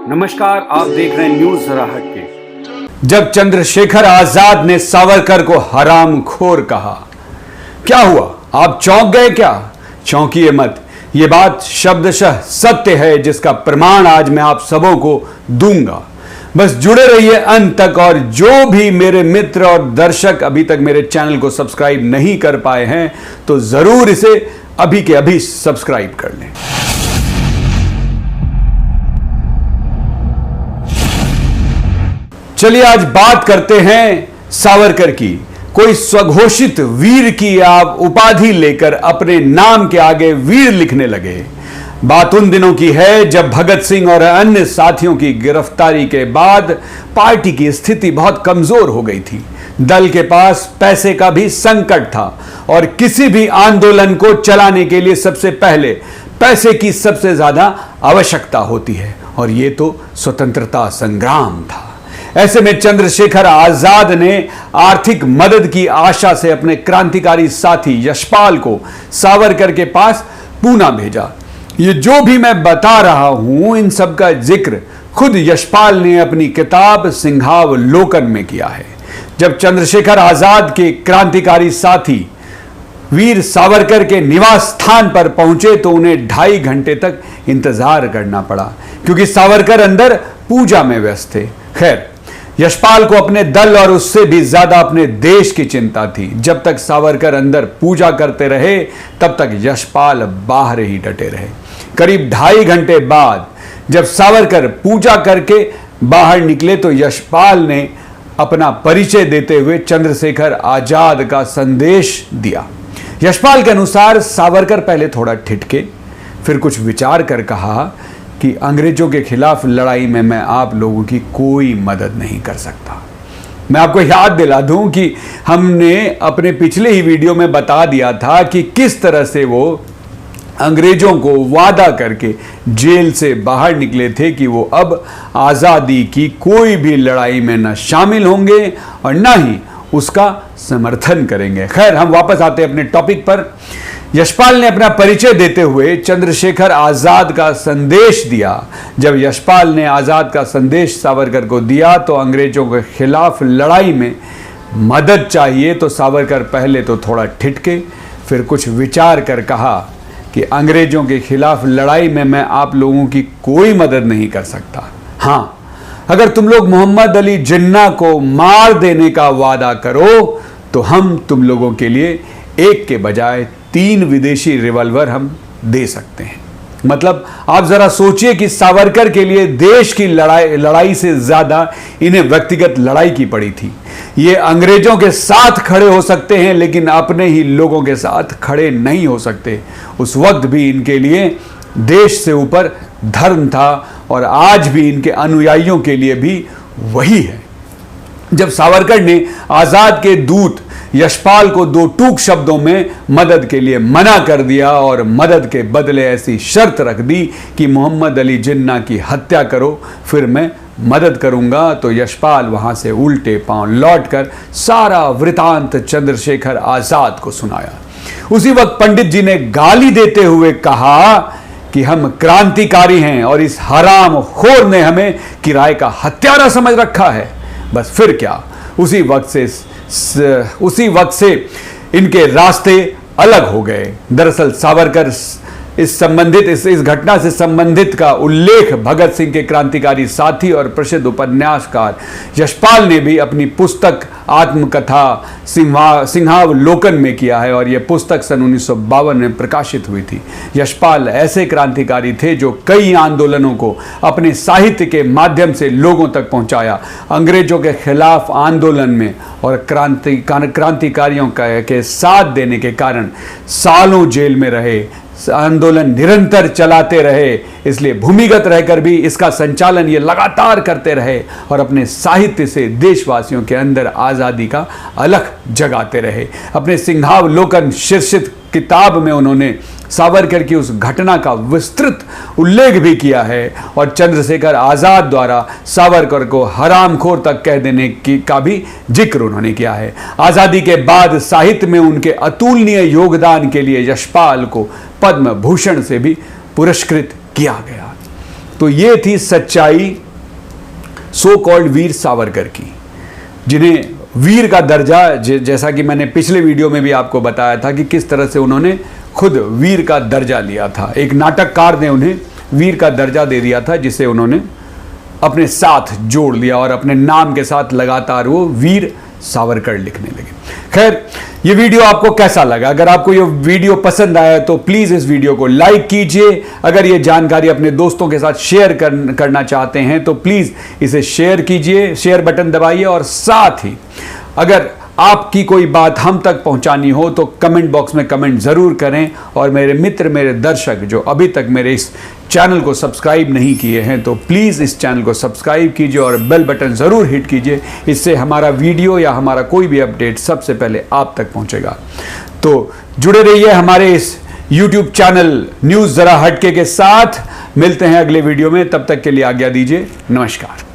नमस्कार, आप देख रहे हैं न्यूज राहत के। जब चंद्रशेखर आजाद ने सावरकर को हरामखोर कहा, क्या हुआ? आप चौंक गए क्या? चौंकिए मत, यह बात शब्दशः सत्य है, जिसका प्रमाण आज मैं आप सबों को दूंगा। बस जुड़े रहिए अंत तक। और जो भी मेरे मित्र और दर्शक अभी तक मेरे चैनल को सब्सक्राइब नहीं कर पाए हैं, तो जरूर इसे अभी के अभी सब्सक्राइब कर लें। चलिए आज बात करते हैं सावरकर की। कोई स्वघोषित वीर की आप उपाधि लेकर अपने नाम के आगे वीर लिखने लगे। बात उन दिनों की है जब भगत सिंह और अन्य साथियों की गिरफ्तारी के बाद पार्टी की स्थिति बहुत कमजोर हो गई थी। दल के पास पैसे का भी संकट था और किसी भी आंदोलन को चलाने के लिए सबसे पहले पैसे की सबसे ज्यादा आवश्यकता होती है, और यह तो स्वतंत्रता संग्राम था। ऐसे में चंद्रशेखर आजाद ने आर्थिक मदद की आशा से अपने क्रांतिकारी साथी यशपाल को सावरकर के पास पूना भेजा। ये जो भी मैं बता रहा हूं, इन सब का जिक्र खुद यशपाल ने अपनी किताब सिंहावलोकन में किया है। जब चंद्रशेखर आजाद के क्रांतिकारी साथी वीर सावरकर के निवास स्थान पर पहुंचे तो उन्हें 2.5 घंटे तक इंतजार करना पड़ा, क्योंकि सावरकर अंदर पूजा में व्यस्त थे। खैर, यशपाल को अपने दल और उससे भी ज्यादा अपने देश की चिंता थी। जब तक सावरकर अंदर पूजा करते रहे, तब तक यशपाल बाहर ही डटे रहे। करीब 2.5 घंटे बाद जब सावरकर पूजा करके बाहर निकले तो यशपाल ने अपना परिचय देते हुए चंद्रशेखर आजाद का संदेश दिया। यशपाल के अनुसार सावरकर पहले थोड़ा ठिठके, फिर कुछ विचार कर कहा कि अंग्रेजों के खिलाफ लड़ाई में मैं आप लोगों की कोई मदद नहीं कर सकता। मैं आपको याद दिला दूं कि हमने अपने पिछले ही वीडियो में बता दिया था कि किस तरह से वो अंग्रेजों को वादा करके जेल से बाहर निकले थे कि वो अब आज़ादी की कोई भी लड़ाई में न शामिल होंगे और न ही उसका समर्थन करेंगे। खैर, हम वापस आते हैं अपने टॉपिक पर। यशपाल ने अपना परिचय देते हुए चंद्रशेखर आजाद का संदेश दिया। जब यशपाल ने आजाद का संदेश सावरकर को दिया तो अंग्रेजों के खिलाफ लड़ाई में मदद चाहिए, तो सावरकर पहले तो थोड़ा ठिठके, फिर कुछ विचार कर कहा कि अंग्रेजों के खिलाफ लड़ाई में मैं आप लोगों की कोई मदद नहीं कर सकता। हाँ, अगर तुम लोग मोहम्मद अली जिन्ना को मार देने का वादा करो तो हम तुम लोगों के लिए एक के बजाय 3 विदेशी रिवॉल्वर हम दे सकते हैं। मतलब आप जरा सोचिए कि सावरकर के लिए देश की लड़ाई से ज्यादा इन्हें व्यक्तिगत लड़ाई की पड़ी थी। ये अंग्रेजों के साथ खड़े हो सकते हैं, लेकिन अपने ही लोगों के साथ खड़े नहीं हो सकते। उस वक्त भी इनके लिए देश से ऊपर धर्म था, और आज भी इनके अनुयायियों के लिए भी वही है। जब सावरकर ने आजाद के दूत यशपाल को 2 टूक शब्दों में मदद के लिए मना कर दिया और मदद के बदले ऐसी शर्त रख दी कि मोहम्मद अली जिन्ना की हत्या करो, फिर मैं मदद करूंगा, तो यशपाल वहां से उल्टे पांव लौटकर सारा वृतांत चंद्रशेखर आजाद को सुनाया। उसी वक्त पंडित जी ने गाली देते हुए कहा कि हम क्रांतिकारी हैं और इस हराम खोर ने हमें किराए का हत्यारा समझ रखा है। बस फिर क्या, उसी वक्त से इनके रास्ते अलग हो गए। दरअसल सावरकर इस घटना से संबंधित का उल्लेख भगत सिंह के क्रांतिकारी साथी और प्रसिद्ध उपन्यासकार यशपाल ने भी अपनी पुस्तक आत्मकथा सिंहावलोकन में किया है, और यह पुस्तक सन 1952 में प्रकाशित हुई थी। यशपाल ऐसे क्रांतिकारी थे जो कई आंदोलनों को अपने साहित्य के माध्यम से लोगों तक पहुंचाया। अंग्रेजों के खिलाफ आंदोलन में और क्रांतिकारियों के साथ देने के कारण सालों जेल में रहे, आंदोलन निरंतर चलाते रहे, इसलिए भूमिगत रहकर भी इसका संचालन ये लगातार करते रहे और अपने साहित्य से देशवासियों के अंदर आज़ादी का अलख जगाते रहे। अपने सिंहावलोकन शीर्षित किताब में उन्होंने सावरकर की उस घटना का विस्तृत उल्लेख भी किया है और चंद्रशेखर आजाद द्वारा सावरकर को हरामखोर तक कह देने का भी जिक्र उन्होंने किया है। आजादी के बाद साहित्य में उनके अतुलनीय योगदान के लिए यशपाल को पद्म भूषण से भी पुरस्कृत किया गया। तो ये थी सच्चाई सो कॉल्ड वीर सावरकर की, जिन्हें वीर का दर्जा, जैसा कि मैंने पिछले वीडियो में भी आपको बताया था कि किस तरह से उन्होंने खुद वीर का दर्जा लिया था। एक नाटककार ने उन्हें वीर का दर्जा दे दिया था, जिसे उन्होंने अपने साथ जोड़ लिया और अपने नाम के साथ लगातार वो वीर सावरकर लिखने लगे। खैर, ये वीडियो आपको कैसा लगा? अगर आपको ये वीडियो पसंद आया तो प्लीज इस वीडियो को लाइक कीजिए। अगर ये जानकारी अपने दोस्तों के साथ शेयर करना चाहते हैं तो प्लीज इसे शेयर कीजिए, शेयर बटन दबाइए। और साथ ही अगर आपकी कोई बात हम तक पहुंचानी हो तो कमेंट बॉक्स में कमेंट जरूर करें। और मेरे मित्र, मेरे दर्शक जो अभी तक मेरे इस चैनल को सब्सक्राइब नहीं किए हैं तो प्लीज़ इस चैनल को सब्सक्राइब कीजिए और बेल बटन ज़रूर हिट कीजिए। इससे हमारा वीडियो या हमारा कोई भी अपडेट सबसे पहले आप तक पहुंचेगा। तो जुड़े रहिए हमारे इस YouTube चैनल न्यूज़ ज़रा हटके के साथ। मिलते हैं अगले वीडियो में, तब तक के लिए आज्ञा दीजिए। नमस्कार।